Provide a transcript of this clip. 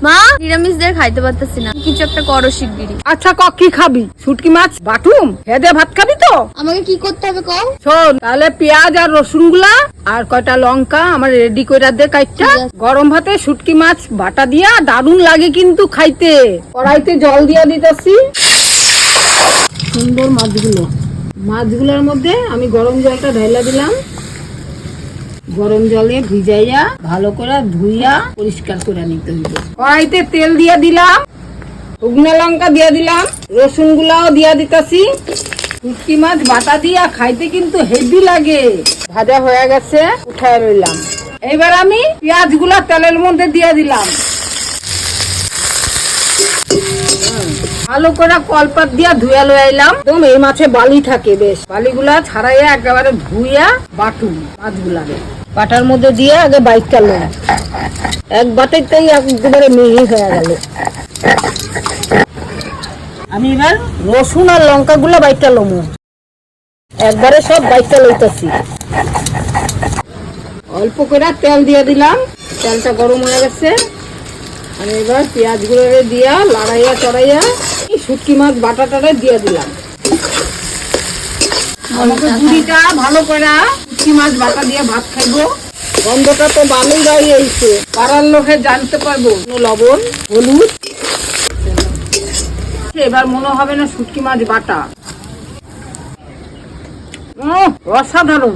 মা নিরামিষ দিয়ে খাইতে পারতেছি না, কিছু একটা করো শিগগিরই। আচ্ছা কি খাবি? শুটকি মাছ বাটুম হেদে ভাত খাবি তো? আমাকে কি করতে হবে কও? শোন, তাহলে পেঁয়াজ আর রসুন গুলা আর কয়টা লঙ্কা আমার রেডি করে দে কাইটা। ঠিক আছে। গরম ভাতে শুটকি মাছ বাটা দিয়া দারুণ লাগে কিন্তু খাইতে। কড়াইতে জল দিয়া দিতেছি। সুন্দর মাছগুলোর মধ্যে আমি গরম জলটা ঢাইলা দিলাম। গরম জলে ভিজাইয়া ভালো করে ধুইয়া পরিষ্কার করে নিতে হইবে। কড়াইতে তেল দিয়া দিলাম, শুকনো লঙ্কা দিয়া দিলাম, রসুন গুলাও দিয়া দিতেছি। শুটকি মাছ বাটা দিয়া খাইতে কিন্তু হেভি লাগে। ভাজা হয়ে গেছে, উঠায় রইলাম। এবার আমি পেঁয়াজ গুলা তেলের মধ্যে দিয়া দিলাম। ভালো করে কলপাত দিয়া ধুয়া লইলাম। একদম এই মাছে বালি থাকে, বেশ বালিগুলা ছাড়াইয়া একেবারে ধুইয়া বাটু মাছগুলারে। বাটার মধ্যে দিয়ে আগে বাইকটা লই, এক বাটাইতেই একেবারে মিহি হয়ে গেল। আমি এবার রসুন আর লঙ্কা গুলা বাইকটা লমু, একবারে সব বাইকটা লইতেছি। অল্প করে তেল দিয়ে দিলাম, তেলটা গরম হয়ে গেছে। আমি এবার পেঁয়াজ গুলো দিয়া লড়াইয়া চড়াইয়া শুটকি মাছ বাটাটারে দিয়ে দিলাম। আমাকে বুড়িটা ভালো করে শুটকি মাছ বাটা দিয়ে ভাত খাইবো। গন্ধটা তো ভালোই রয়েছে, পাড়ার লোকে জানতে পারবো। লবণ হলুদ, এবার মনে হবে না শুটকি মাছ বাটা। অসাধারণ।